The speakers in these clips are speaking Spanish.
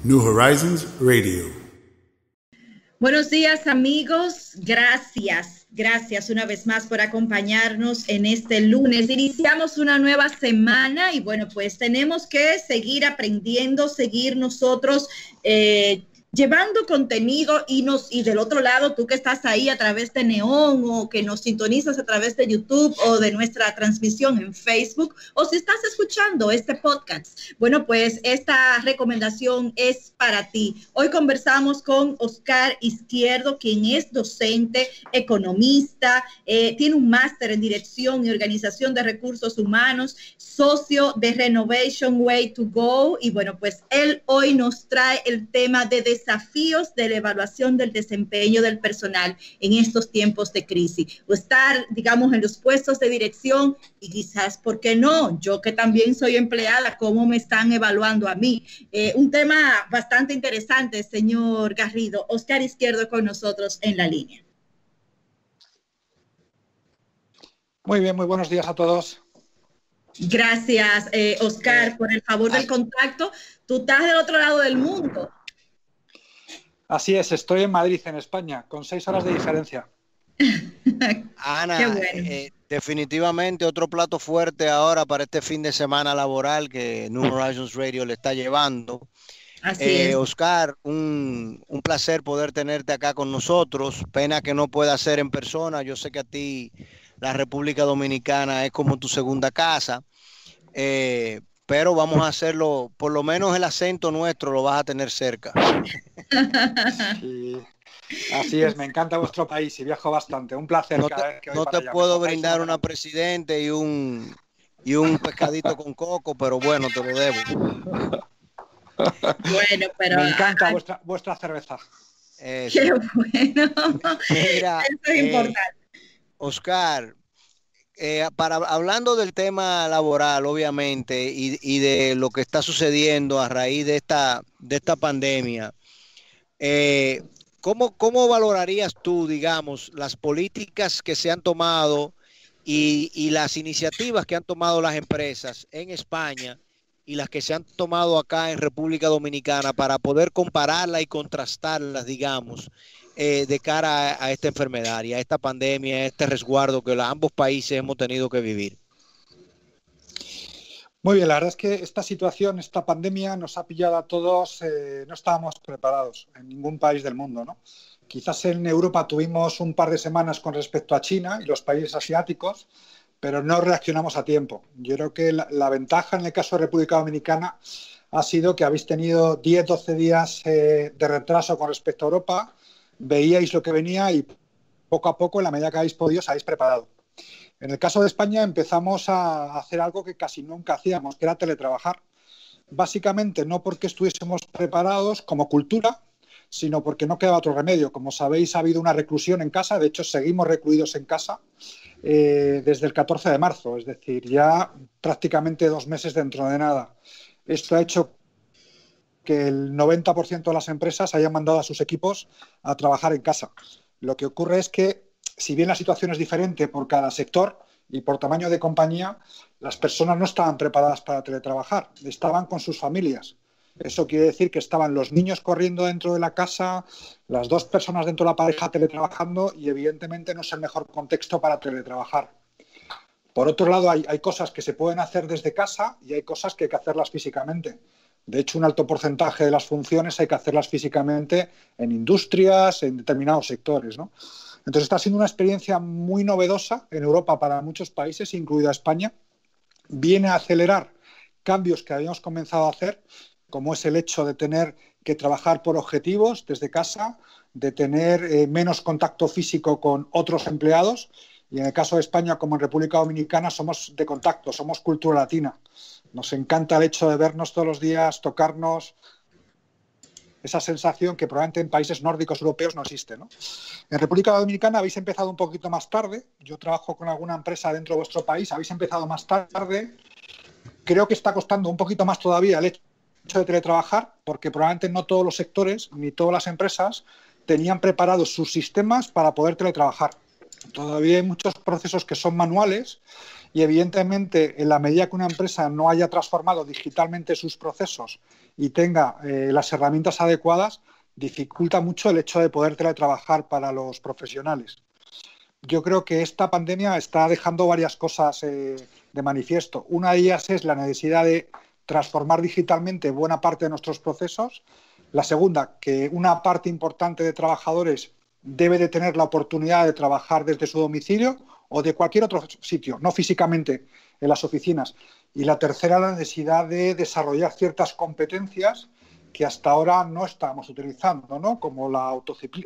New Horizons Radio. Buenos días, amigos. Gracias una vez más por acompañarnos en este lunes. Iniciamos una nueva semana y bueno, pues tenemos que seguir aprendiendo, seguir nosotros llevando contenido y del otro lado, tú que estás ahí a través de Neón o que nos sintonizas a través de YouTube o de nuestra transmisión en Facebook o si estás escuchando este podcast, bueno, pues esta recomendación es para ti. Hoy conversamos con Oscar Izquierdo, quien es docente, economista, tiene un máster en dirección y organización de recursos humanos, socio de Renovation Way to Go y bueno, pues él hoy nos trae el tema de desafíos de la evaluación del desempeño del personal en estos tiempos de crisis. O estar, digamos, en los puestos de dirección y quizás, ¿por qué no? Yo que también soy empleada, ¿cómo me están evaluando a mí? Un tema bastante interesante, señor Garrido. Oscar Izquierdo con nosotros en la línea. Muy bien, muy buenos días a todos. Gracias, Oscar, por el favor del contacto. Tú estás del otro lado del mundo. Así es, estoy en Madrid, en España, con 6 horas de diferencia. Ana, bueno. Definitivamente otro plato fuerte ahora para este fin de semana laboral que New Horizons Radio le está llevando. Así es. Oscar, un placer poder tenerte acá con nosotros. Pena que no pueda ser en persona. Yo sé que a ti la República Dominicana es como tu segunda casa. Pero vamos a hacerlo, por lo menos el acento nuestro lo vas a tener cerca. Sí, así es, me encanta vuestro país y viajo bastante. Un placer. No te puedo brindar una presidente y un pescadito con coco, pero bueno, te lo debo. Bueno, pero me encanta vuestra cerveza. Eso. Qué bueno. Mira, eso es importante. Oscar, hablando del tema laboral, obviamente, y de lo que está sucediendo a raíz de esta pandemia, ¿cómo valorarías tú, digamos, las políticas que se han tomado y las iniciativas que han tomado las empresas en España y las que se han tomado acá en República Dominicana para poder compararlas y contrastarlas, digamos, de cara a esta enfermedad y a esta pandemia, a este resguardo que ambos países hemos tenido que vivir? Muy bien, la verdad es que esta situación, esta pandemia nos ha pillado a todos, no estábamos preparados en ningún país del mundo, ¿no? Quizás en Europa tuvimos un par de semanas con respecto a China y los países asiáticos, pero no reaccionamos a tiempo. Yo creo que la ventaja en el caso de República Dominicana ha sido que habéis tenido 10-12 días de retraso con respecto a Europa, veíais lo que venía y poco a poco, en la medida que habéis podido, os habéis preparado. En el caso de España empezamos a hacer algo que casi nunca hacíamos, que era teletrabajar. Básicamente no porque estuviésemos preparados como cultura, sino porque no quedaba otro remedio. Como sabéis, ha habido una reclusión en casa, de hecho seguimos recluidos en casa desde el 14 de marzo, es decir, ya prácticamente 2 meses dentro de nada. Esto ha hecho que el 90% de las empresas hayan mandado a sus equipos a trabajar en casa. Lo que ocurre es que, si bien la situación es diferente por cada sector y por tamaño de compañía, las personas no estaban preparadas para teletrabajar, estaban con sus familias. Eso quiere decir que estaban los niños corriendo dentro de la casa, las 2 personas dentro de la pareja teletrabajando y evidentemente no es el mejor contexto para teletrabajar. Por otro lado, hay cosas que se pueden hacer desde casa y hay cosas que hay que hacerlas físicamente. De hecho, un alto porcentaje de las funciones hay que hacerlas físicamente en industrias, en determinados sectores, ¿no? Entonces, está siendo una experiencia muy novedosa en Europa para muchos países, incluida España. Viene a acelerar cambios que habíamos comenzado a hacer, como es el hecho de tener que trabajar por objetivos desde casa, de tener menos contacto físico con otros empleados. Y en el caso de España, como en República Dominicana, somos de contacto, somos cultura latina. Nos encanta el hecho de vernos todos los días, tocarnos, esa sensación que probablemente en países nórdicos europeos no existe, ¿no? En República Dominicana habéis empezado un poquito más tarde. Yo trabajo con alguna empresa dentro de vuestro país, habéis empezado más tarde. Creo que está costando un poquito más todavía el hecho de teletrabajar, porque probablemente no todos los sectores ni todas las empresas tenían preparados sus sistemas para poder teletrabajar. Todavía hay muchos procesos que son manuales y evidentemente en la medida que una empresa no haya transformado digitalmente sus procesos y tenga las herramientas adecuadas, dificulta mucho el hecho de poder teletrabajar para los profesionales. Yo creo que esta pandemia está dejando varias cosas de manifiesto. Una de ellas es la necesidad de transformar digitalmente buena parte de nuestros procesos. La segunda, que una parte importante de trabajadores debe de tener la oportunidad de trabajar desde su domicilio o de cualquier otro sitio, no físicamente en las oficinas. Y la tercera, la necesidad de desarrollar ciertas competencias que hasta ahora no estamos utilizando, ¿no? Como la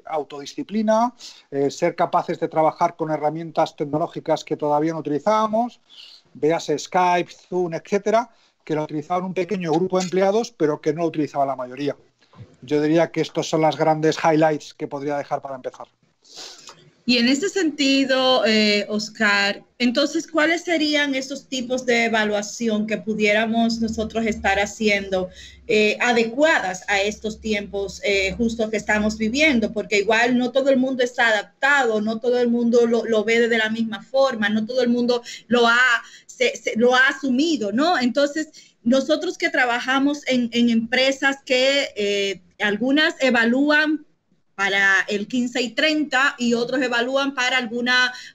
autodisciplina, ser capaces de trabajar con herramientas tecnológicas que todavía no utilizábamos, véase Skype, Zoom, etcétera, que lo utilizaban un pequeño grupo de empleados, pero que no lo utilizaba la mayoría. Yo diría que estos son las grandes highlights que podría dejar para empezar. Y en ese sentido, Oscar, entonces, ¿cuáles serían esos tipos de evaluación que pudiéramos nosotros estar haciendo adecuadas a estos tiempos justo que estamos viviendo? Porque igual no todo el mundo está adaptado, no todo el mundo lo ve de la misma forma, no todo el mundo lo ha asumido, ¿no? Entonces, nosotros que trabajamos en empresas que algunas evalúan para el 15 y 30 y otros evalúan para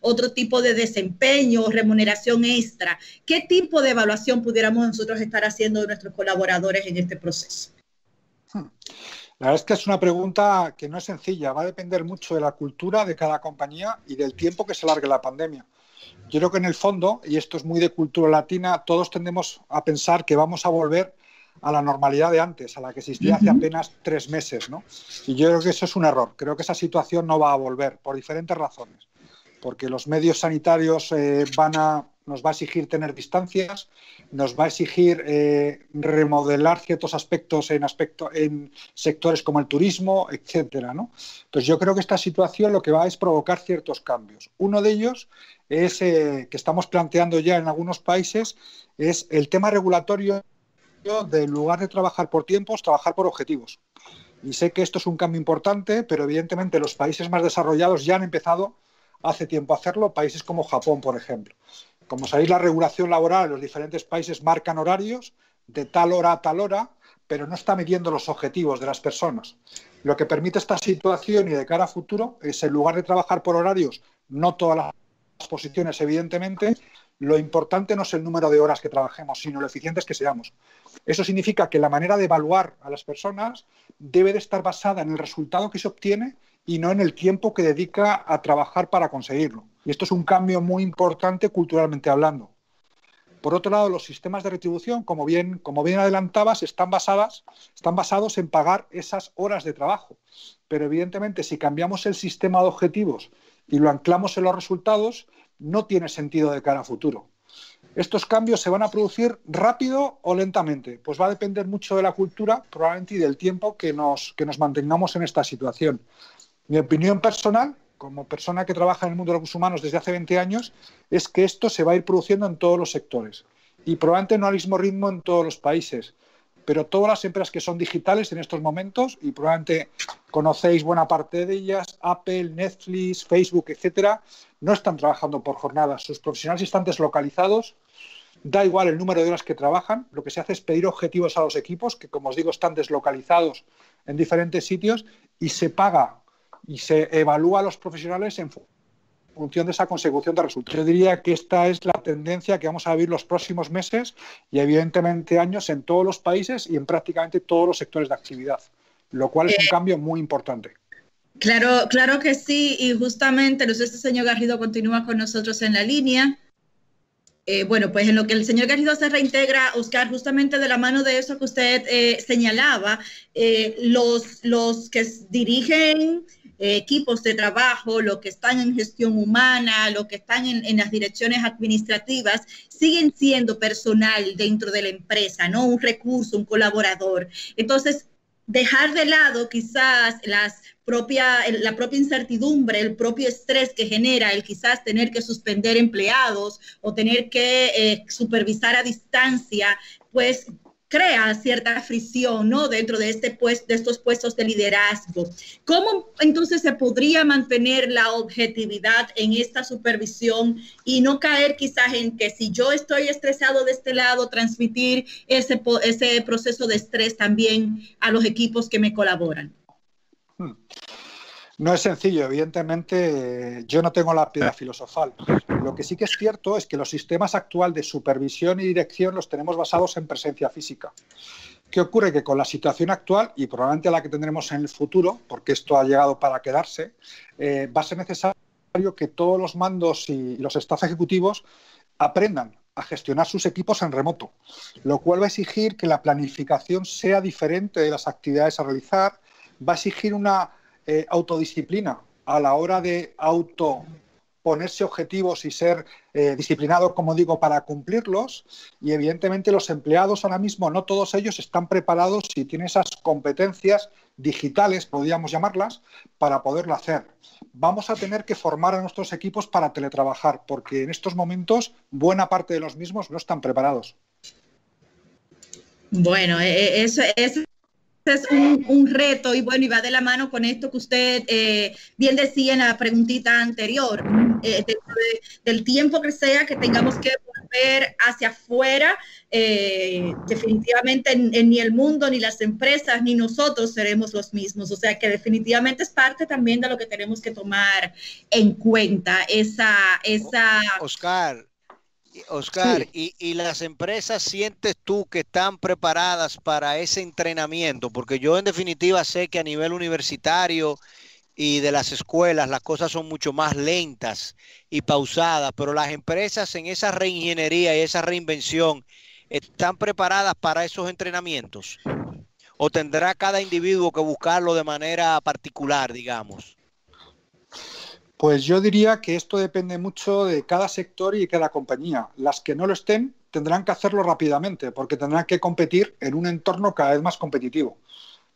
otro tipo de desempeño o remuneración extra. ¿Qué tipo de evaluación pudiéramos nosotros estar haciendo de nuestros colaboradores en este proceso? La verdad es que es una pregunta que no es sencilla. Va a depender mucho de la cultura de cada compañía y del tiempo que se largue la pandemia. Yo creo que en el fondo, y esto es muy de cultura latina, todos tendemos a pensar que vamos a volver a la normalidad de antes, a la que existía hace apenas 3 meses, ¿no? Y yo creo que eso es un error. Creo que esa situación no va a volver por diferentes razones. Porque los medios sanitarios nos va a exigir tener distancias, nos va a exigir remodelar ciertos aspectos en sectores como el turismo, etcétera, ¿no? Entonces yo creo que esta situación lo que va es provocar ciertos cambios. Uno de ellos es que estamos planteando ya en algunos países, es el tema regulatorio de en lugar de trabajar por tiempos, trabajar por objetivos. Y sé que esto es un cambio importante, pero evidentemente los países más desarrollados ya han empezado hace tiempo a hacerlo, países como Japón, por ejemplo. Como sabéis, la regulación laboral en los diferentes países marcan horarios de tal hora a tal hora, pero no está midiendo los objetivos de las personas. Lo que permite esta situación y de cara a futuro es, en lugar de trabajar por horarios, no todas las posiciones, evidentemente, lo importante no es el número de horas que trabajemos, sino lo eficientes que seamos. Eso significa que la manera de evaluar a las personas debe de estar basada en el resultado que se obtiene y no en el tiempo que dedica a trabajar para conseguirlo. Y esto es un cambio muy importante culturalmente hablando. Por otro lado, los sistemas de retribución, como bien adelantabas, están basados en pagar esas horas de trabajo. Pero evidentemente, si cambiamos el sistema de objetivos y lo anclamos en los resultados, no tiene sentido de cara a futuro. ¿Estos cambios se van a producir rápido o lentamente? Pues va a depender mucho de la cultura, probablemente, y del tiempo que nos mantengamos en esta situación. Mi opinión personal, como persona que trabaja en el mundo de los humanos desde hace 20 años, es que esto se va a ir produciendo en todos los sectores y probablemente no al mismo ritmo en todos los países. Pero todas las empresas que son digitales en estos momentos, y probablemente conocéis buena parte de ellas, Apple, Netflix, Facebook, etcétera, no están trabajando por jornadas. Sus profesionales están deslocalizados, da igual el número de horas que trabajan, lo que se hace es pedir objetivos a los equipos, que como os digo están deslocalizados en diferentes sitios, y se paga y se evalúa a los profesionales en función de esa consecución de resultados. Yo diría que esta es la tendencia que vamos a vivir los próximos meses y evidentemente años en todos los países y en prácticamente todos los sectores de actividad, lo cual es un cambio muy importante. Claro que sí, y justamente, no sé si el señor Garrido continúa con nosotros en la línea. Bueno, pues en lo que el señor Garrido se reintegra, Oscar, justamente de la mano de eso que usted señalaba, los que dirigen equipos de trabajo, los que están en gestión humana, los que están en las direcciones administrativas, siguen siendo personal dentro de la empresa, ¿no? Un recurso, un colaborador. Entonces, dejar de lado quizás la propia incertidumbre, el propio estrés que genera el quizás tener que suspender empleados o tener que supervisar a distancia, pues crea cierta fricción, ¿no? Dentro de de estos puestos de liderazgo. ¿Cómo entonces se podría mantener la objetividad en esta supervisión y no caer quizás en que si yo estoy estresado de este lado, transmitir ese proceso de estrés también a los equipos que me colaboran? No es sencillo, evidentemente yo no tengo la piedra filosofal. Lo que sí que es cierto es que los sistemas actuales de supervisión y dirección los tenemos basados en presencia física. ¿Qué ocurre? Que con la situación actual y probablemente la que tendremos en el futuro, porque esto ha llegado para quedarse, va a ser necesario que todos los mandos y los staff ejecutivos aprendan a gestionar sus equipos en remoto, lo cual va a exigir que la planificación sea diferente de las actividades a realizar, va a exigir una autodisciplina a la hora de ponerse objetivos y ser disciplinado, como digo, para cumplirlos. Y evidentemente los empleados ahora mismo, no todos ellos están preparados y tienen esas competencias digitales, podríamos llamarlas, para poderlo hacer. Vamos a tener que formar a nuestros equipos para teletrabajar, porque en estos momentos buena parte de los mismos no están preparados. Bueno, eso es un reto y bueno, y va de la mano con esto que usted bien decía en la preguntita anterior, del tiempo que sea que tengamos que volver hacia afuera, definitivamente ni el mundo, ni las empresas, ni nosotros seremos los mismos, o sea que definitivamente es parte también de lo que tenemos que tomar en cuenta, esa... Oscar, sí. y las empresas sientes tú que están preparadas para ese entrenamiento? Porque yo en definitiva sé que a nivel universitario y de las escuelas las cosas son mucho más lentas y pausadas, pero las empresas en esa reingeniería y esa reinvención están preparadas para esos entrenamientos. ¿O tendrá cada individuo que buscarlo de manera particular, digamos? Pues yo diría que esto depende mucho de cada sector y de cada compañía. Las que no lo estén tendrán que hacerlo rápidamente porque tendrán que competir en un entorno cada vez más competitivo.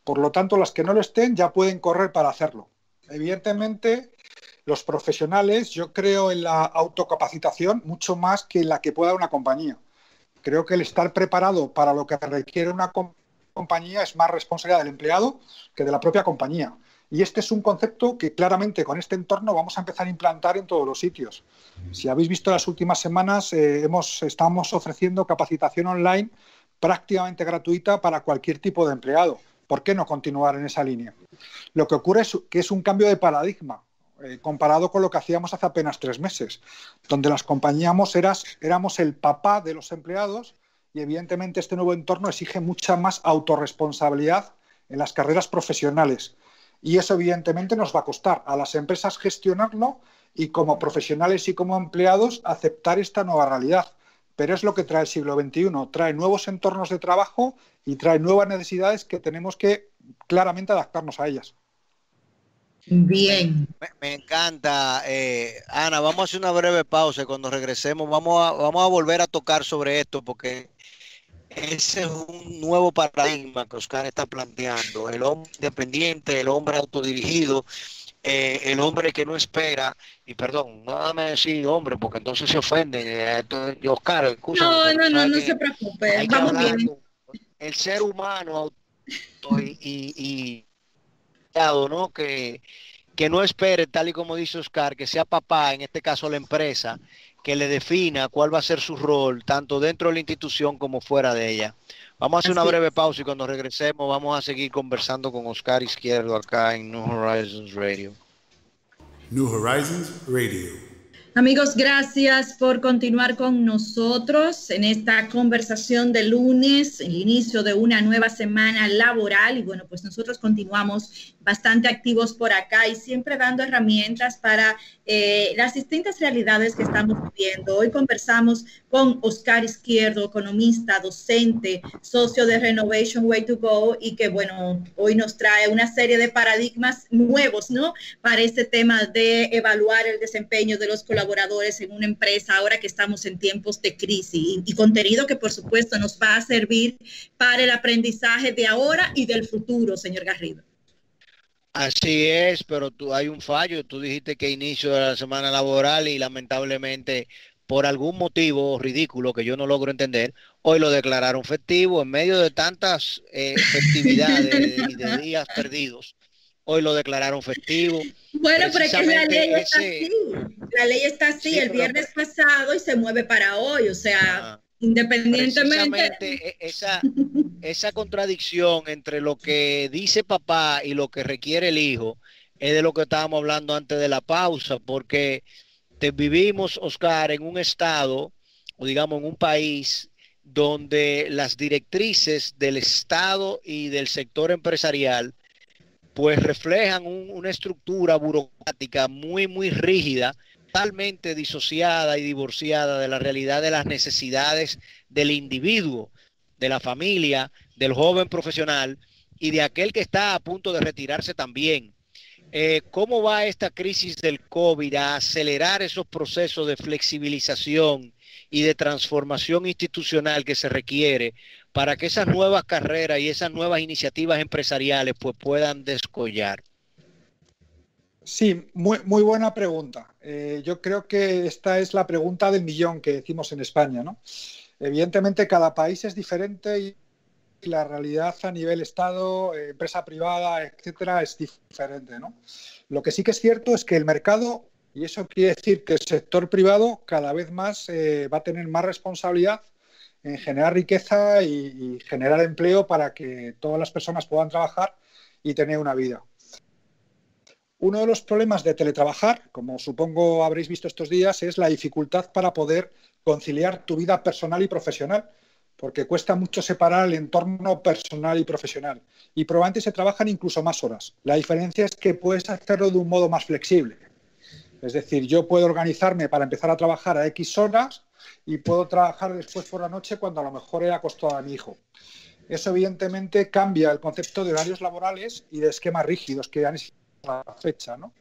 Por lo tanto, las que no lo estén ya pueden correr para hacerlo. Evidentemente, los profesionales, yo creo en la autocapacitación mucho más que en la que pueda una compañía. Creo que el estar preparado para lo que requiere una compañía es más responsabilidad del empleado que de la propia compañía. Y este es un concepto que claramente con este entorno vamos a empezar a implantar en todos los sitios. Si habéis visto las últimas semanas, estamos ofreciendo capacitación online prácticamente gratuita para cualquier tipo de empleado. ¿Por qué no continuar en esa línea? Lo que ocurre es que es un cambio de paradigma comparado con lo que hacíamos hace apenas 3 meses, donde las compañías éramos el papá de los empleados y evidentemente este nuevo entorno exige mucha más autorresponsabilidad en las carreras profesionales. Y eso evidentemente nos va a costar a las empresas gestionarlo y como profesionales y como empleados aceptar esta nueva realidad. Pero es lo que trae el siglo XXI, trae nuevos entornos de trabajo y trae nuevas necesidades que tenemos que claramente adaptarnos a ellas. Bien. Me encanta. Ana, vamos a hacer una breve pausa y cuando regresemos vamos a volver a tocar sobre esto porque ese es un nuevo paradigma que Oscar está planteando. El hombre independiente, el hombre autodirigido, el hombre que no espera. Y perdón, no dame decir hombre, porque entonces se ofende. Oscar, escúchame. No se preocupe. Vamos bien. El ser humano ¿no? Que no espere, tal y como dice Oscar, que sea papá, en este caso la empresa, que le defina cuál va a ser su rol, tanto dentro de la institución como fuera de ella. Vamos a hacer una breve pausa y cuando regresemos vamos a seguir conversando con Oscar Izquierdo acá en New Horizons Radio. New Horizons Radio. Amigos, gracias por continuar con nosotros en esta conversación de lunes, el inicio de una nueva semana laboral. Y bueno, pues nosotros continuamos bastante activos por acá y siempre dando herramientas para las distintas realidades que estamos viviendo. Hoy conversamos con Oscar Izquierdo, economista, docente, socio de Renovation Way to Go y que bueno, hoy nos trae una serie de paradigmas nuevos, ¿no? Para este tema de evaluar el desempeño de los colaboradores en una empresa ahora que estamos en tiempos de crisis y contenido que por supuesto nos va a servir para el aprendizaje de ahora y del futuro, señor Garrido. Así es, pero hay un fallo. Tú dijiste que inicio de la semana laboral y lamentablemente por algún motivo ridículo que yo no logro entender, Hoy lo declararon festivo en medio de tantas festividades y de días perdidos. Hoy lo declararon festivo. Bueno, pero es que la ley está ese, así. La ley está así sí, el viernes pasado y se mueve para hoy. O sea, independientemente. Esa contradicción entre lo que dice papá y lo que requiere el hijo es de lo que estábamos hablando antes de la pausa, porque vivimos, Oscar, en un estado, o digamos en un país, donde las directrices del Estado y del sector empresarial pues reflejan una estructura burocrática muy, muy rígida, totalmente disociada y divorciada de la realidad de las necesidades del individuo, de la familia, del joven profesional y de aquel que está a punto de retirarse también. ¿Cómo va esta crisis del COVID a acelerar esos procesos de flexibilización y de transformación institucional que se requiere para que esas nuevas carreras y esas nuevas iniciativas empresariales pues puedan descollar? Sí, muy buena pregunta. Yo creo que esta es la pregunta del millón que decimos en España, ¿no? Evidentemente cada país es diferente y la realidad a nivel Estado, empresa privada, etcétera, es diferente, ¿no? Lo que sí que es cierto es que el mercado, y eso quiere decir que el sector privado cada vez más va a tener más responsabilidad en generar riqueza y generar empleo para que todas las personas puedan trabajar y tener una vida. Uno de los problemas de teletrabajar, como supongo habréis visto estos días, es la dificultad para poder conciliar tu vida personal y profesional, porque cuesta mucho separar el entorno personal y profesional. Y probablemente se trabajan incluso más horas. La diferencia es que puedes hacerlo de un modo más flexible. Es decir, yo puedo organizarme para empezar a trabajar a X horas y puedo trabajar después por la noche cuando a lo mejor he acostado a mi hijo. Eso evidentemente cambia el concepto de horarios laborales y de esquemas rígidos que han existido a la fecha, ¿no?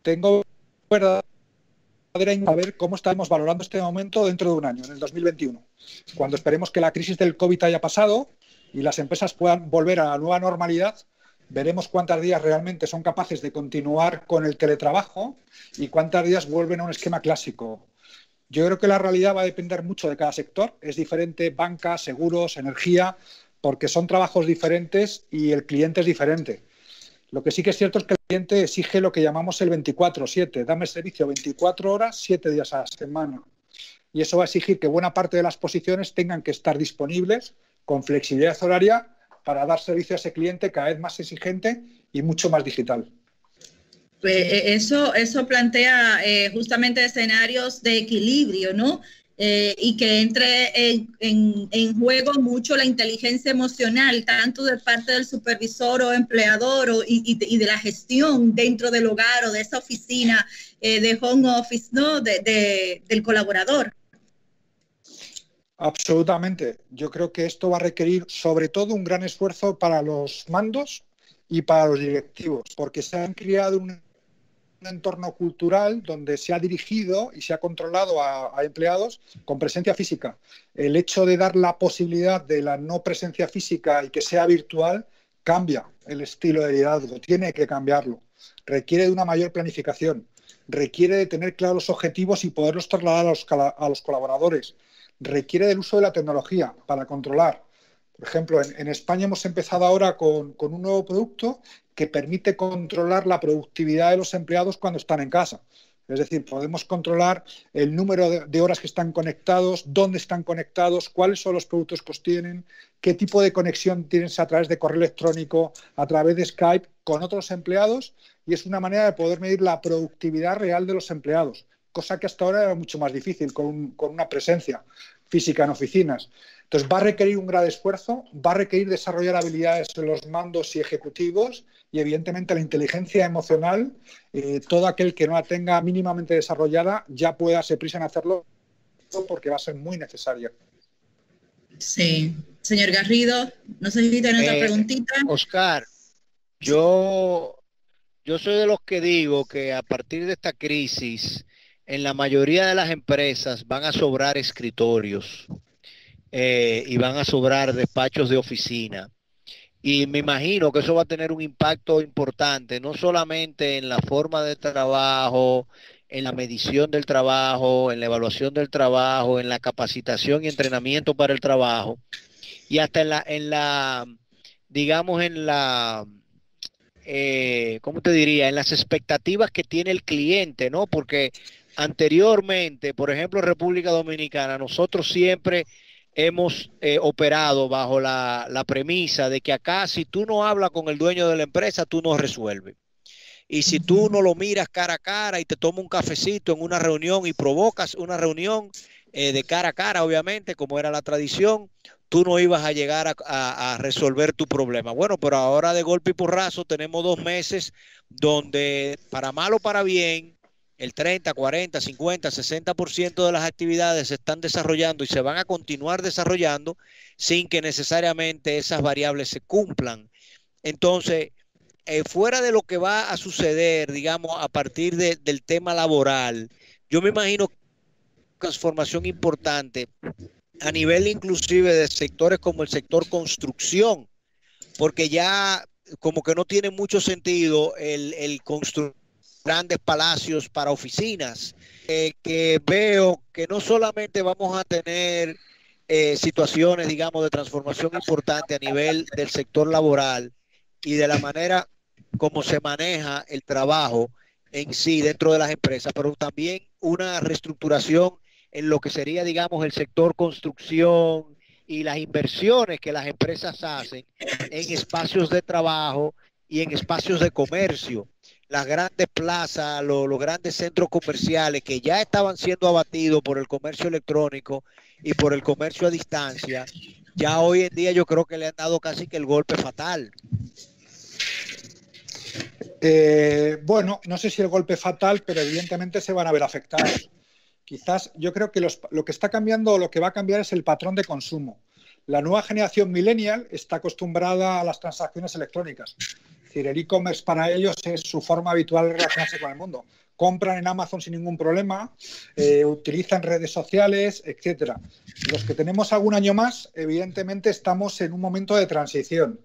Tengo verdadera a ver cómo estamos valorando este momento dentro de un año, en el 2021, cuando esperemos que la crisis del COVID haya pasado y las empresas puedan volver a la nueva normalidad. Veremos cuántos días realmente son capaces de continuar con el teletrabajo y cuántos días vuelven a un esquema clásico. Yo creo que la realidad va a depender mucho de cada sector. Es diferente banca, seguros, energía, porque son trabajos diferentes y el cliente es diferente. Lo que sí que es cierto es que el cliente exige lo que llamamos el 24/7. Dame servicio 24 horas, 7 días a la semana. Y eso va a exigir que buena parte de las posiciones tengan que estar disponibles con flexibilidad horaria para dar servicio a ese cliente cada vez más exigente y mucho más digital. Eso plantea justamente escenarios de equilibrio, ¿no? Y que entre en juego mucho la inteligencia emocional, tanto de parte del supervisor o empleador y de la gestión dentro del hogar o de esa oficina de home office, ¿no? Del colaborador. Absolutamente. Yo creo que esto va a requerir sobre todo un gran esfuerzo para los mandos y para los directivos, porque se han creado un entorno cultural donde se ha dirigido y se ha controlado a empleados con presencia física. El hecho de dar la posibilidad de la no presencia física y que sea virtual cambia el estilo de liderazgo, tiene que cambiarlo. Requiere de una mayor planificación, requiere de tener claros objetivos y poderlos trasladar a los colaboradores, requiere del uso de la tecnología para controlar. Por ejemplo, en España hemos empezado ahora con un nuevo producto que permite controlar la productividad de los empleados cuando están en casa. Es decir, podemos controlar el número de horas que están conectados, dónde están conectados, cuáles son los productos que tienen, qué tipo de conexión tienes a través de correo electrónico, a través de Skype, con otros empleados, y es una manera de poder medir la productividad real de los empleados, cosa que hasta ahora era mucho más difícil con una presencia física en oficinas. Entonces va a requerir un gran esfuerzo, va a requerir desarrollar habilidades en los mandos y ejecutivos y evidentemente la inteligencia emocional, todo aquel que no la tenga mínimamente desarrollada ya pueda darse prisa en hacerlo porque va a ser muy necesaria. Sí. Señor Garrido, no sé si tiene otra preguntita. Oscar, yo soy de los que digo que a partir de esta crisis, en la mayoría de las empresas van a sobrar escritorios y van a sobrar despachos de oficina. Y me imagino que eso va a tener un impacto importante, no solamente en la forma de trabajo en la medición del trabajo, en la evaluación del trabajo, en la capacitación y entrenamiento para el trabajo, y hasta digamos, ¿cómo te diría? En las expectativas que tiene el cliente, ¿no? Porque anteriormente, por ejemplo, en República Dominicana, nosotros siempre hemos operado bajo la premisa de que acá, si tú no hablas con el dueño de la empresa, tú no resuelves. Y si tú no lo miras cara a cara y te tomas un cafecito en una reunión y provocas una reunión de cara a cara, obviamente, como era la tradición, tú no ibas a llegar a resolver tu problema. Bueno, pero ahora de golpe y porrazo tenemos 2 meses donde, para mal o para bien, el 30, 40, 50, 60% de las actividades se están desarrollando y se van a continuar desarrollando sin que necesariamente esas variables se cumplan. Entonces, fuera de lo que va a suceder, digamos, a partir del tema laboral, yo me imagino que una transformación importante a nivel inclusive de sectores como el sector construcción, porque ya como que no tiene mucho sentido el construir grandes palacios para oficinas, que veo que no solamente vamos a tener situaciones, digamos, de transformación importante a nivel del sector laboral y de la manera como se maneja el trabajo en sí dentro de las empresas, pero también una reestructuración en lo que sería, digamos, el sector construcción y las inversiones que las empresas hacen en espacios de trabajo y en espacios de comercio. Las grandes plazas, los grandes centros comerciales que ya estaban siendo abatidos por el comercio electrónico y por el comercio a distancia, ya hoy en día yo creo que le han dado casi que el golpe fatal. Bueno, no sé si el golpe fatal, pero evidentemente se van a ver afectados. Quizás yo creo que lo que está cambiando o lo que va a cambiar es el patrón de consumo. La nueva generación millennial está acostumbrada a las transacciones electrónicas. Es decir, el e-commerce para ellos es su forma habitual de relacionarse con el mundo. Compran en Amazon sin ningún problema, utilizan redes sociales, etc. Los que tenemos algún año más, evidentemente estamos en un momento de transición.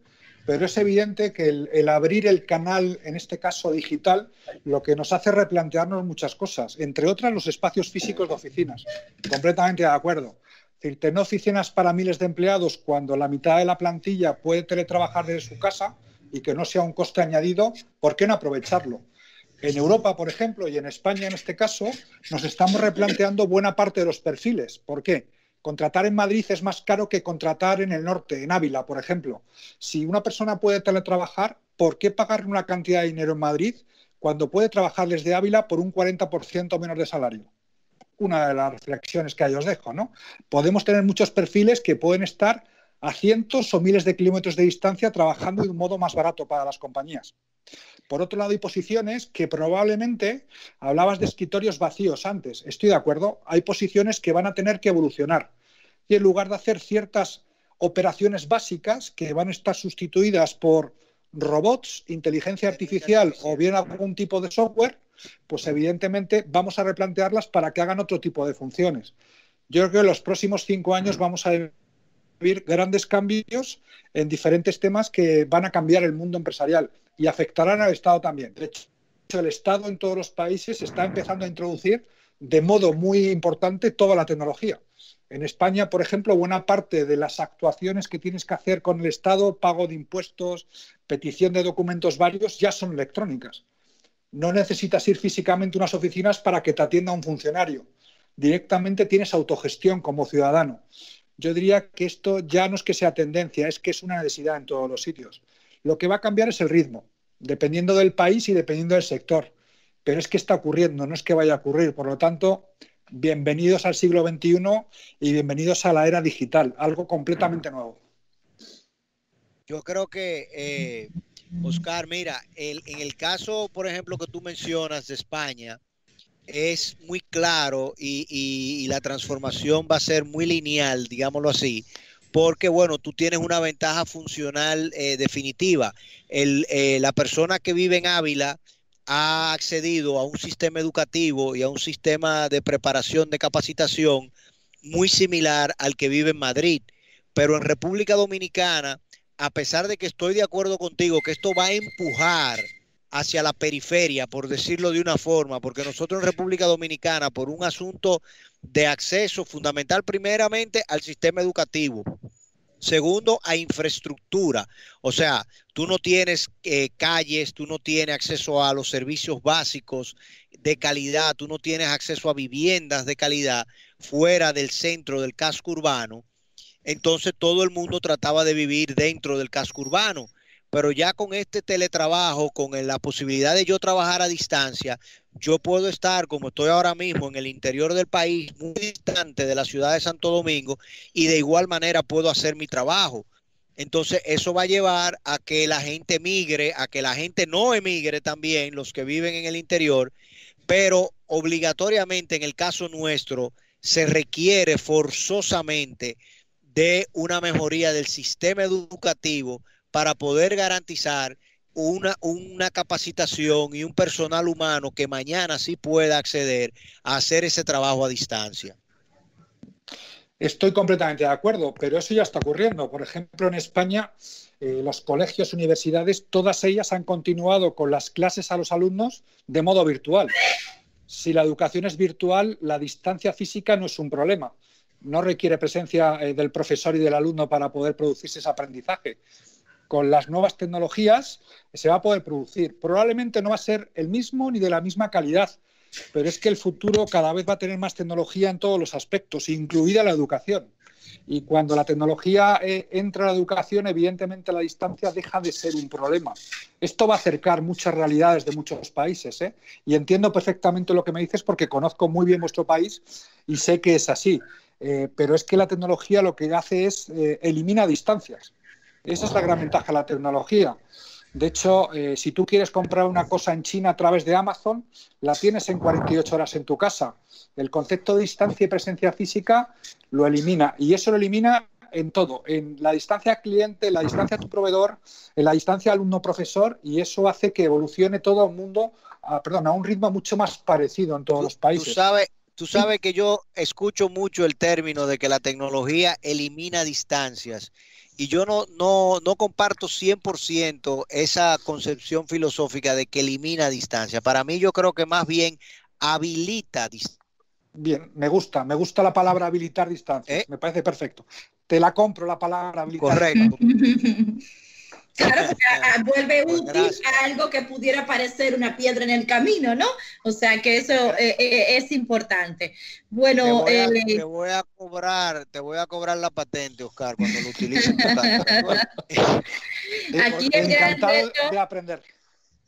Pero es evidente que el abrir el canal, en este caso digital, lo que nos hace replantearnos muchas cosas, entre otras los espacios físicos de oficinas. Completamente de acuerdo. Es decir, tener oficinas para miles de empleados cuando la mitad de la plantilla puede teletrabajar desde su casa y que no sea un coste añadido, ¿por qué no aprovecharlo? En Europa, por ejemplo, y en España en este caso, nos estamos replanteando buena parte de los perfiles. ¿Por qué? Contratar en Madrid es más caro que contratar en el norte, en Ávila, por ejemplo. Si una persona puede teletrabajar, ¿por qué pagar una cantidad de dinero en Madrid cuando puede trabajar desde Ávila por un 40% menos de salario? Una de las reflexiones que ahí os dejo, ¿no? Podemos tener muchos perfiles que pueden estar a cientos o miles de kilómetros de distancia trabajando de un modo más barato para las compañías. Por otro lado, hay posiciones que probablemente, hablabas de escritorios vacíos antes, estoy de acuerdo, hay posiciones que van a tener que evolucionar. Y en lugar de hacer ciertas operaciones básicas que van a estar sustituidas por robots, inteligencia artificial o bien algún tipo de software, pues evidentemente vamos a replantearlas para que hagan otro tipo de funciones. Yo creo que en los próximos 5 años vamos a vivir grandes cambios en diferentes temas que van a cambiar el mundo empresarial y afectarán al Estado también. De hecho, el Estado en todos los países está empezando a introducir de modo muy importante toda la tecnología. En España, por ejemplo, buena parte de las actuaciones que tienes que hacer con el Estado, pago de impuestos, petición de documentos varios, ya son electrónicas. No necesitas ir físicamente a unas oficinas para que te atienda un funcionario. Directamente tienes autogestión como ciudadano. Yo diría que esto ya no es que sea tendencia, es que es una necesidad en todos los sitios. Lo que va a cambiar es el ritmo, dependiendo del país y dependiendo del sector. Pero es que está ocurriendo, no es que vaya a ocurrir. Por lo tanto, bienvenidos al siglo XXI y bienvenidos a la era digital, algo completamente nuevo. Yo creo que, Oscar, mira, en el caso, por ejemplo, que tú mencionas de España, es muy claro y la transformación va a ser muy lineal, digámoslo así, porque, bueno, tú tienes una ventaja funcional definitiva. La persona que vive en Ávila ha accedido a un sistema educativo y a un sistema de preparación, de capacitación muy similar al que vive en Madrid. Pero en República Dominicana, a pesar de que estoy de acuerdo contigo que esto va a empujar hacia la periferia, por decirlo de una forma, porque nosotros en República Dominicana, por un asunto de acceso fundamental, primeramente al sistema educativo, segundo, a infraestructura. O sea, tú no tienes calles, tú no tienes acceso a los servicios básicos de calidad, tú no tienes acceso a viviendas de calidad fuera del centro del casco urbano. Entonces todo el mundo trataba de vivir dentro del casco urbano. Pero ya con este teletrabajo, con la posibilidad de yo trabajar a distancia, yo puedo estar, como estoy ahora mismo, en el interior del país, muy distante de la ciudad de Santo Domingo, y de igual manera puedo hacer mi trabajo. Entonces eso va a llevar a que la gente migre, a que la gente no emigre también, los que viven en el interior, pero obligatoriamente en el caso nuestro se requiere forzosamente de una mejoría del sistema educativo para poder garantizar una capacitación y un personal humano que mañana sí pueda acceder a hacer ese trabajo a distancia. Estoy completamente de acuerdo, pero eso ya está ocurriendo. Por ejemplo, en España, los colegios, universidades, todas ellas han continuado con las clases a los alumnos de modo virtual. Si la educación es virtual, la distancia física no es un problema. No requiere presencia del profesor y del alumno para poder producirse ese aprendizaje. Con las nuevas tecnologías se va a poder producir. Probablemente no va a ser el mismo ni de la misma calidad, pero es que el futuro cada vez va a tener más tecnología en todos los aspectos, incluida la educación. Y cuando la tecnología entra a la educación, evidentemente la distancia deja de ser un problema. Esto va a acercar muchas realidades de muchos países, ¿eh? Y entiendo perfectamente lo que me dices porque conozco muy bien vuestro país y sé que es así. Pero es que la tecnología lo que hace es elimina distancias. Esa es la gran ventaja de la tecnología. De hecho, si tú quieres comprar una cosa en China a través de Amazon, la tienes en 48 horas en tu casa. El concepto de distancia y presencia física lo elimina. Y eso lo elimina en todo. En la distancia al cliente, en la distancia a tu proveedor, en la distancia alumno-profesor. Y eso hace que evolucione todo a un ritmo mucho más parecido en todos los países. Tú sabes que yo escucho mucho el término de que la tecnología elimina distancias. Y yo no comparto 100% esa concepción filosófica de que elimina distancia. Para mí yo creo que más bien habilita distancia. Bien, me gusta la palabra habilitar distancias. Me parece perfecto. Te la compro la palabra habilitar. Correcto. Claro, porque vuelve útil a algo que pudiera parecer una piedra en el camino, ¿no? O sea que eso es importante. Bueno, te voy a cobrar la patente, Oscar, cuando lo utilices. Aquí el gran reto de aprender.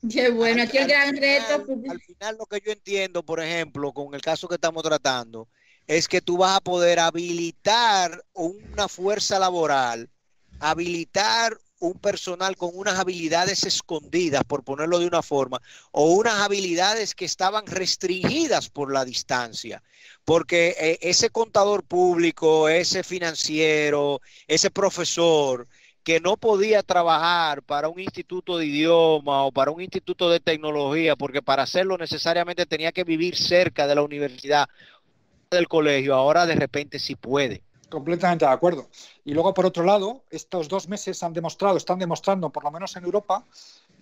Qué bueno, aquí el gran reto. Al final lo que yo entiendo, por ejemplo, con el caso que estamos tratando, es que tú vas a poder habilitar una fuerza laboral, habilitar un personal con unas habilidades escondidas, por ponerlo de una forma, o unas habilidades que estaban restringidas por la distancia, porque ese contador público, ese financiero, ese profesor que no podía trabajar para un instituto de idioma o para un instituto de tecnología, porque para hacerlo necesariamente tenía que vivir cerca de la universidad, del colegio, ahora de repente sí puede. Completamente de acuerdo. Y luego, por otro lado, estos 2 meses están demostrando, por lo menos en Europa,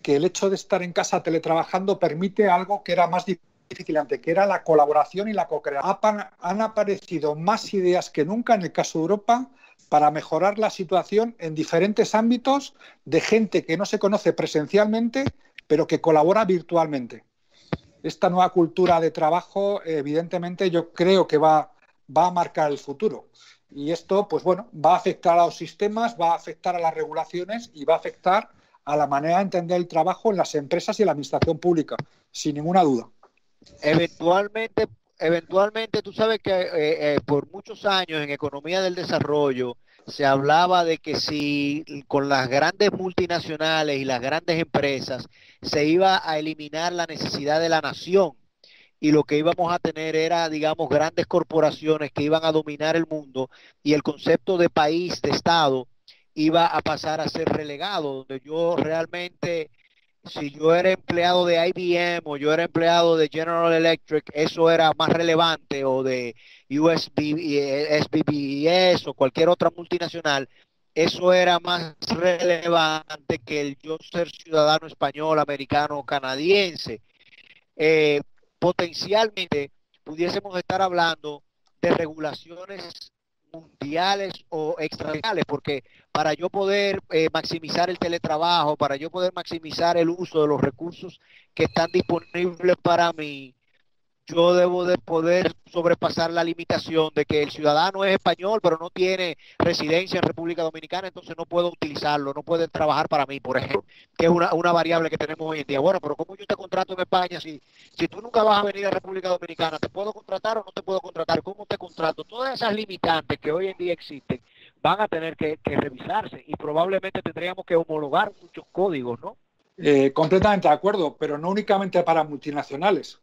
que el hecho de estar en casa teletrabajando permite algo que era más difícil antes, que era la colaboración y la co-creación. Han aparecido más ideas que nunca en el caso de Europa para mejorar la situación en diferentes ámbitos de gente que no se conoce presencialmente, pero que colabora virtualmente. Esta nueva cultura de trabajo, evidentemente, yo creo que va a marcar el futuro. Y esto, pues bueno, va a afectar a los sistemas, va a afectar a las regulaciones y va a afectar a la manera de entender el trabajo en las empresas y en la administración pública, sin ninguna duda. Eventualmente tú sabes que por muchos años en economía del desarrollo se hablaba de que si con las grandes multinacionales y las grandes empresas se iba a eliminar la necesidad de la nación. Y lo que íbamos a tener era, digamos, grandes corporaciones que iban a dominar el mundo y el concepto de país, de Estado, iba a pasar a ser relegado, donde yo realmente, si yo era empleado de IBM o yo era empleado de General Electric, eso era más relevante, o de SBBS o cualquier otra multinacional, eso era más relevante que el yo ser ciudadano español, americano o canadiense. Eh, Potencialmente pudiésemos estar hablando de regulaciones mundiales o extralegales, porque para yo poder maximizar el teletrabajo, para yo poder maximizar el uso de los recursos que están disponibles para mí, yo debo de poder sobrepasar la limitación de que el ciudadano es español, pero no tiene residencia en República Dominicana, entonces no puedo utilizarlo, no puede trabajar para mí, por ejemplo, que es una variable que tenemos hoy en día. Bueno, pero ¿cómo yo te contrato en España si tú nunca vas a venir a República Dominicana? ¿Te puedo contratar o no te puedo contratar? ¿Cómo te contrato? Todas esas limitantes que hoy en día existen van a tener que revisarse y probablemente tendríamos que homologar muchos códigos, ¿no? Completamente de acuerdo, pero no únicamente para multinacionales.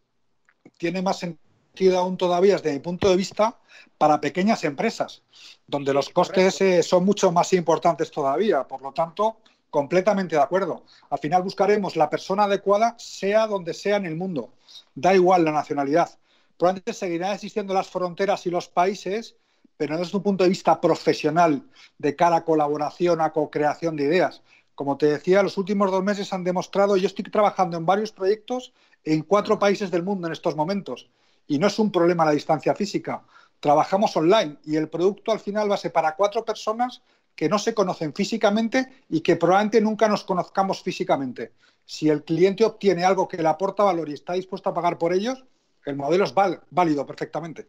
Tiene más sentido aún todavía, desde mi punto de vista, para pequeñas empresas, donde los costes son mucho más importantes todavía. Por lo tanto, completamente de acuerdo. Al final buscaremos la persona adecuada, sea donde sea en el mundo. Da igual la nacionalidad. Probablemente seguirán existiendo las fronteras y los países, pero desde un punto de vista profesional, de cara a colaboración, a co-creación de ideas. Como te decía, los últimos 2 meses han demostrado, yo estoy trabajando en varios proyectos en 4 países del mundo en estos momentos, y no es un problema la distancia física. Trabajamos online y el producto al final va a ser para 4 personas que no se conocen físicamente y que probablemente nunca nos conozcamos físicamente. Si el cliente obtiene algo que le aporta valor y está dispuesto a pagar por ellos, el modelo es válido perfectamente.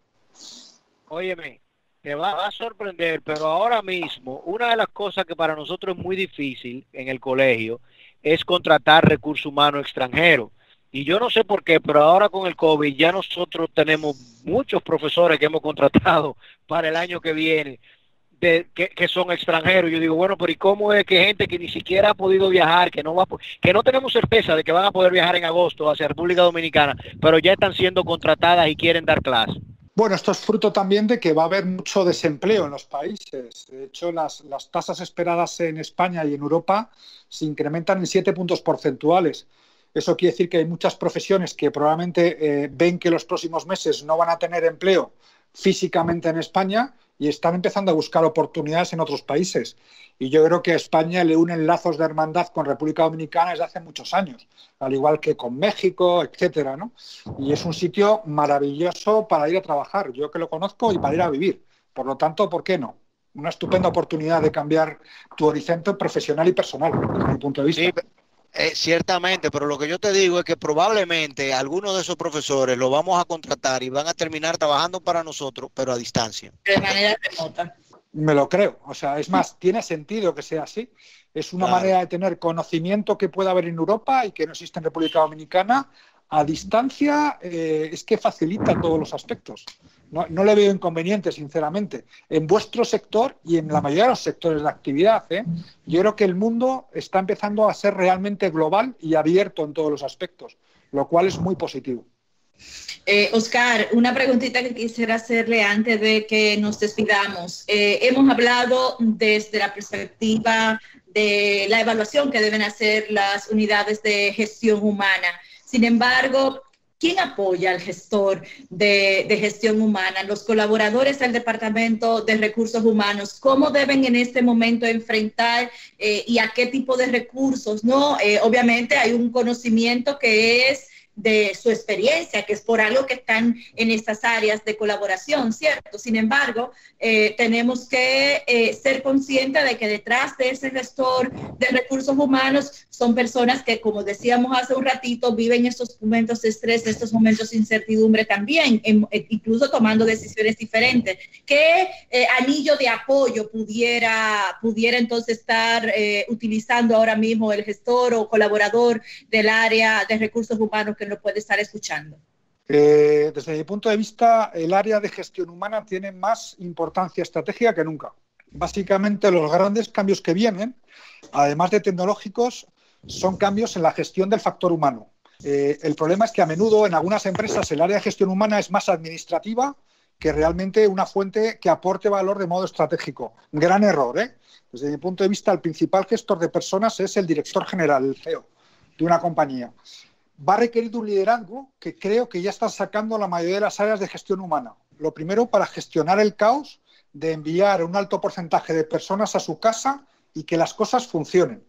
Óyeme, te va a sorprender, pero ahora mismo una de las cosas que para nosotros es muy difícil en el colegio es contratar recursos humanos extranjeros. Y yo no sé por qué, pero ahora con el COVID ya nosotros tenemos muchos profesores que hemos contratado para el año que viene que son extranjeros. Yo digo, bueno, pero ¿y cómo es que gente que ni siquiera ha podido viajar, que no tenemos certeza de que van a poder viajar en agosto hacia República Dominicana, pero ya están siendo contratadas y quieren dar clases? Bueno, esto es fruto también de que va a haber mucho desempleo en los países. De hecho, las tasas esperadas en España y en Europa se incrementan en 7 puntos porcentuales. Eso quiere decir que hay muchas profesiones que probablemente ven que los próximos meses no van a tener empleo físicamente en España y están empezando a buscar oportunidades en otros países. Y yo creo que a España le unen lazos de hermandad con República Dominicana desde hace muchos años, al igual que con México, etcétera, ¿no? Y es un sitio maravilloso para ir a trabajar, yo que lo conozco, y para ir a vivir. Por lo tanto, ¿por qué no? Una estupenda oportunidad de cambiar tu horizonte profesional y personal, desde mi punto de vista. Sí. Ciertamente, pero lo que yo te digo es que probablemente algunos de esos profesores los vamos a contratar y van a terminar trabajando para nosotros, pero a distancia. De manera remota. Me lo creo. O sea, es más, tiene sentido que sea así. Es una manera de tener conocimiento que pueda haber en Europa y que no existe en República Dominicana. A distancia es que facilita todos los aspectos. No le veo inconveniente, sinceramente. En vuestro sector y en la mayoría de los sectores de actividad, yo creo que el mundo está empezando a ser realmente global y abierto en todos los aspectos, lo cual es muy positivo. Oscar, una preguntita que quisiera hacerle antes de que nos despidamos. Hemos hablado desde la perspectiva de la evaluación que deben hacer las unidades de gestión humana. Sin embargo, ¿quién apoya al gestor de gestión humana? Los colaboradores del Departamento de Recursos Humanos, ¿cómo deben en este momento enfrentar y a qué tipo de recursos? ¿No? Obviamente hay un conocimiento que es de su experiencia, que es por algo que están en estas áreas de colaboración, ¿cierto? Sin embargo, tenemos que ser conscientes de que detrás de ese gestor de recursos humanos son personas que, como decíamos hace un ratito, viven estos momentos de estrés, estos momentos de incertidumbre también, incluso tomando decisiones diferentes. ¿Qué anillo de apoyo pudiera entonces estar utilizando ahora mismo el gestor o colaborador del área de recursos humanos que lo puede estar escuchando? Desde mi punto de vista, el área de gestión humana tiene más importancia estratégica que nunca. Básicamente, los grandes cambios que vienen, además de tecnológicos, son cambios en la gestión del factor humano. El problema es que a menudo en algunas empresas el área de gestión humana es más administrativa que realmente una fuente que aporte valor de modo estratégico. Gran error, ¿eh? Desde mi punto de vista, el principal gestor de personas es el director general, el CEO, de una compañía. Va a requerir un liderazgo que creo que ya está sacando la mayoría de las áreas de gestión humana. Lo primero, para gestionar el caos de enviar un alto porcentaje de personas a su casa y que las cosas funcionen.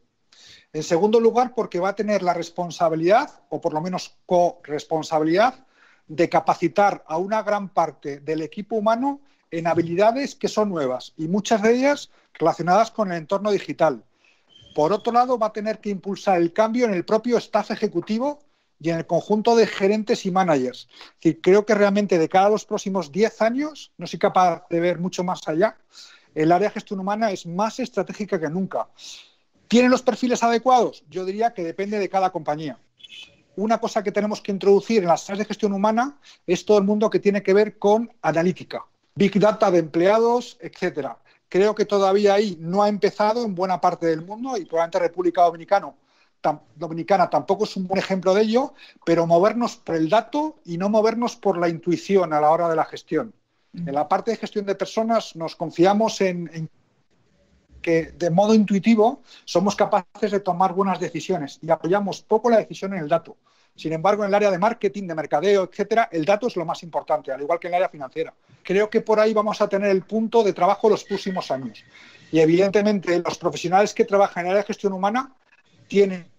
En segundo lugar, porque va a tener la responsabilidad, o por lo menos corresponsabilidad, de capacitar a una gran parte del equipo humano en habilidades que son nuevas y muchas de ellas relacionadas con el entorno digital. Por otro lado, va a tener que impulsar el cambio en el propio staff ejecutivo y en el conjunto de gerentes y managers. Es decir, creo que realmente de cara a los próximos 10 años, no soy capaz de ver mucho más allá, el área de gestión humana es más estratégica que nunca. ¿Tienen los perfiles adecuados? Yo diría que depende de cada compañía. Una cosa que tenemos que introducir en las áreas de gestión humana es todo el mundo que tiene que ver con analítica, big data de empleados, etcétera. Creo que todavía ahí no ha empezado en buena parte del mundo y probablemente República Dominicana tampoco es un buen ejemplo de ello, pero movernos por el dato y no movernos por la intuición a la hora de la gestión. En la parte de gestión de personas nos confiamos en que de modo intuitivo somos capaces de tomar buenas decisiones y apoyamos poco la decisión en el dato. Sin embargo, en el área de marketing, de mercadeo, etcétera, el dato es lo más importante, al igual que en el área financiera. Creo que por ahí vamos a tener el punto de trabajo los próximos años. Y evidentemente los profesionales que trabajan en el área de gestión humana tienen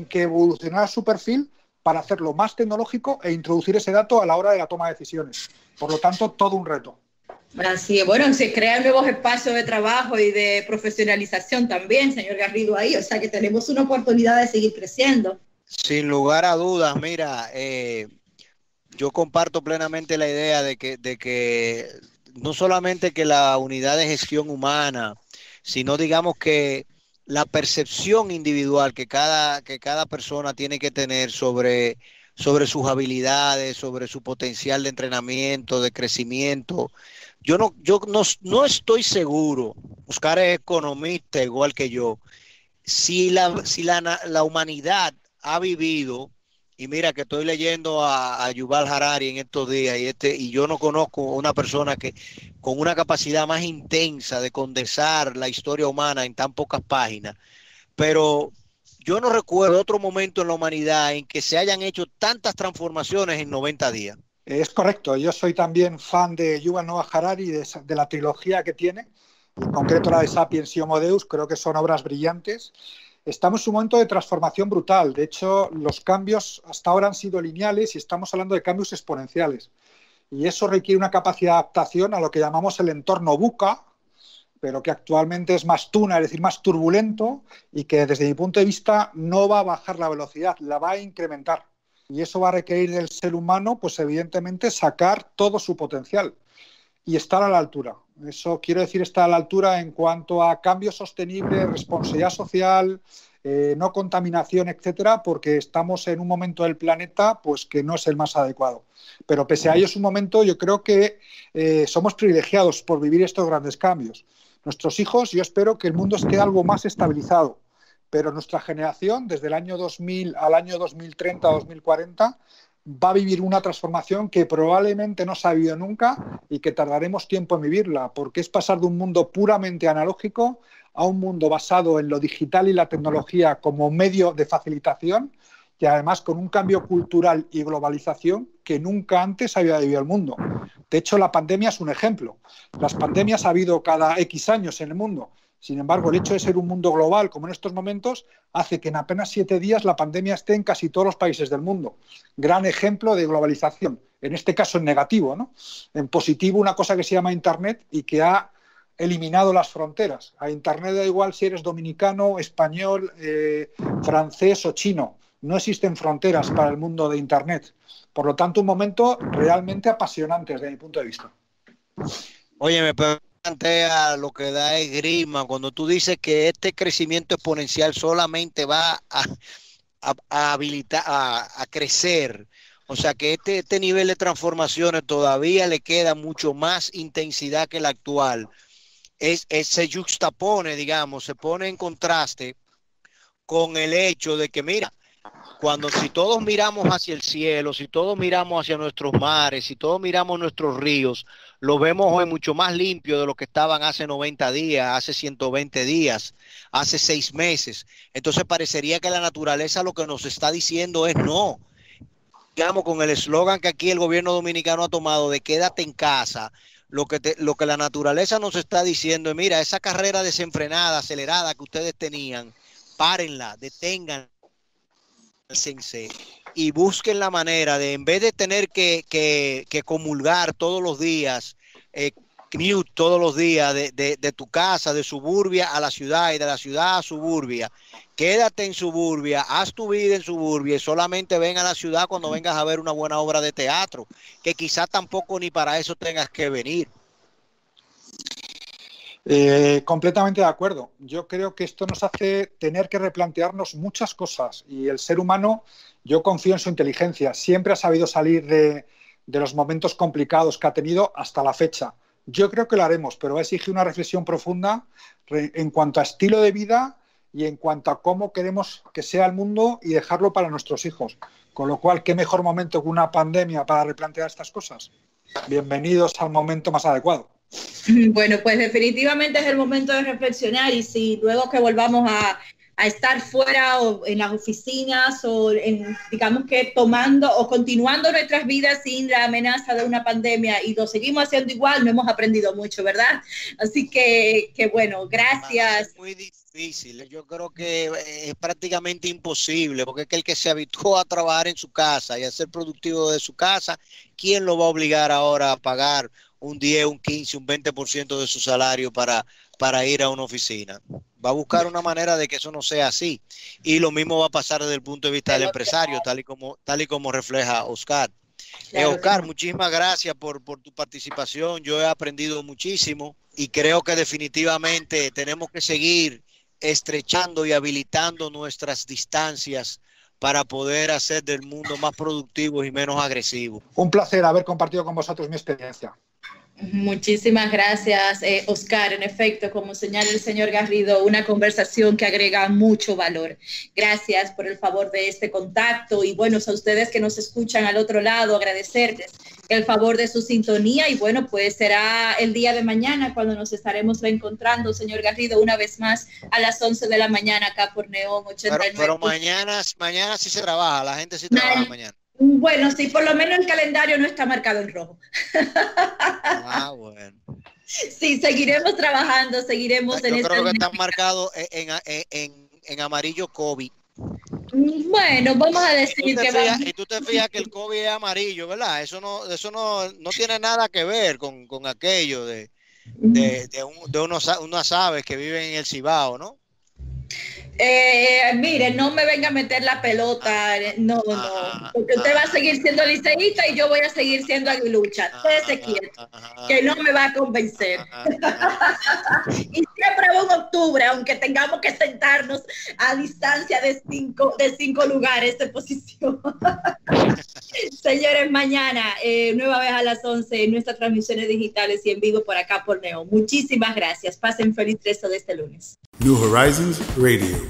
que evolucionar su perfil para hacerlo más tecnológico e introducir ese dato a la hora de la toma de decisiones. Por lo tanto, todo un reto. Así es, bueno, se crean nuevos espacios de trabajo y de profesionalización también, señor Garrido, ahí, o sea que tenemos una oportunidad de seguir creciendo. Sin lugar a dudas, mira, yo comparto plenamente la idea de que no solamente que la unidad de gestión humana, sino digamos que la percepción individual que cada persona tiene que tener sobre sus habilidades, sobre su potencial de entrenamiento, de crecimiento. Yo no estoy seguro, Oscar es economista igual que yo, si la humanidad ha vivido, y mira que estoy leyendo a Yuval Harari en estos días, y yo no conozco una persona que con una capacidad más intensa de condensar la historia humana en tan pocas páginas, pero yo no recuerdo otro momento en la humanidad en que se hayan hecho tantas transformaciones en 90 días. Es correcto, yo soy también fan de Yuval Noah Harari, de la trilogía que tiene, en concreto la de Sapiens y Homo Deus, creo que son obras brillantes. Estamos en un momento de transformación brutal, de hecho los cambios hasta ahora han sido lineales y estamos hablando de cambios exponenciales. Y eso requiere una capacidad de adaptación a lo que llamamos el entorno VUCA, pero que actualmente es más tuna, es decir, más turbulento, y que desde mi punto de vista no va a bajar la velocidad, la va a incrementar. Y eso va a requerir del ser humano, pues evidentemente, sacar todo su potencial y estar a la altura. Eso quiero decir, estar a la altura en cuanto a cambio sostenible, responsabilidad social, no contaminación, etcétera, porque estamos en un momento del planeta pues que no es el más adecuado. Pero pese a ello es un momento, yo creo que somos privilegiados por vivir estos grandes cambios. Nuestros hijos, yo espero que el mundo esté algo más estabilizado, pero nuestra generación, desde el año 2000 al año 2030, 2040, va a vivir una transformación que probablemente no se ha vivido nunca y que tardaremos tiempo en vivirla, porque es pasar de un mundo puramente analógico a un mundo basado en lo digital y la tecnología como medio de facilitación y además con un cambio cultural y globalización que nunca antes había vivido el mundo. De hecho, la pandemia es un ejemplo. Las pandemias ha habido cada X años en el mundo. Sin embargo, el hecho de ser un mundo global como en estos momentos hace que en apenas 7 días la pandemia esté en casi todos los países del mundo. Gran ejemplo de globalización, en este caso en negativo, ¿no? En positivo, una cosa que se llama Internet y que ha eliminado las fronteras. A Internet da igual si eres dominicano, español, francés o chino. No existen fronteras para el mundo de Internet. Por lo tanto, un momento realmente apasionante desde mi punto de vista. Oye, me plantea lo que da esgrima cuando tú dices que este crecimiento exponencial solamente va a habilitar, a crecer. O sea que este nivel de transformaciones todavía le queda mucho más intensidad que el actual. Se juxtapone, digamos, se pone en contraste con el hecho de que, mira, si todos miramos hacia el cielo, si todos miramos hacia nuestros mares, si todos miramos nuestros ríos, los vemos hoy mucho más limpios de lo que estaban hace 90 días, hace 120 días, hace 6 meses. Entonces parecería que la naturaleza lo que nos está diciendo es no. Digamos, con el eslogan que aquí el gobierno dominicano ha tomado de quédate en casa, lo que la naturaleza nos está diciendo es, mira, esa carrera desenfrenada, acelerada que ustedes tenían, párenla, deténganla y busquen la manera de, en vez de tener que comulgar todos los días, commute todos los días de tu casa, de suburbia a la ciudad y de la ciudad a suburbia, quédate en suburbia, haz tu vida en suburbia y solamente ven a la ciudad cuando vengas a ver una buena obra de teatro, que quizás tampoco ni para eso tengas que venir. Completamente de acuerdo. Yo creo que esto nos hace tener que replantearnos muchas cosas y el ser humano, yo confío en su inteligencia, siempre ha sabido salir de los momentos complicados que ha tenido hasta la fecha. Yo creo que lo haremos, pero va a exigir una reflexión profunda en cuanto a estilo de vida y en cuanto a cómo queremos que sea el mundo y dejarlo para nuestros hijos. Con lo cual, ¿qué mejor momento que una pandemia para replantear estas cosas? Bienvenidos al momento más adecuado. Bueno, pues definitivamente es el momento de reflexionar y si luego que volvamos a estar fuera o en las oficinas o digamos que tomando o continuando nuestras vidas sin la amenaza de una pandemia y lo seguimos haciendo igual, no hemos aprendido mucho, ¿verdad? Así que bueno, gracias. Es muy difícil, yo creo que es prácticamente imposible, porque es que el que se habituó a trabajar en su casa y a ser productivo de su casa, ¿quién lo va a obligar ahora a pagar un 10, un 15, un 20% de su salario para ir a una oficina? Va a buscar una manera de que eso no sea así. Y lo mismo va a pasar desde el punto de vista del empresario, tal y como refleja Oscar. Claro, Oscar, muchísimas gracias por tu participación. Yo he aprendido muchísimo y creo que definitivamente tenemos que seguir estrechando y habilitando nuestras distancias para poder hacer del mundo más productivo y menos agresivo. Un placer haber compartido con vosotros mi experiencia. Muchísimas gracias, Oscar. En efecto, como señala el señor Garrido, una conversación que agrega mucho valor. Gracias por el favor de este contacto y bueno, a ustedes que nos escuchan al otro lado, agradecerles el favor de su sintonía y bueno, pues será el día de mañana cuando nos estaremos reencontrando, señor Garrido, una vez más a las 11 de la mañana acá por Neón 89. Pero mañana sí se trabaja, la gente sí trabaja mañana. Bueno, sí, por lo menos el calendario no está marcado en rojo. Ah, bueno. Sí, seguiremos trabajando, seguiremos en creo que está marcado en amarillo COVID. Bueno, vamos a decir y tú te fijas que el COVID es amarillo, ¿verdad? Eso no tiene nada que ver con aquello de unas aves que viven en el Cibao, ¿no? Mire, no me venga a meter la pelota, no, porque usted va a seguir siendo liceísta y yo voy a seguir siendo aguilucha. Quédese quieto, que no me va a convencer. Y siempre va un octubre, aunque tengamos que sentarnos a distancia de cinco lugares de posición. Señores, mañana, nueva vez a las 11 en nuestras transmisiones digitales y en vivo por acá por Neón. Muchísimas gracias. Pasen feliz resto de este lunes. New Horizons Radio.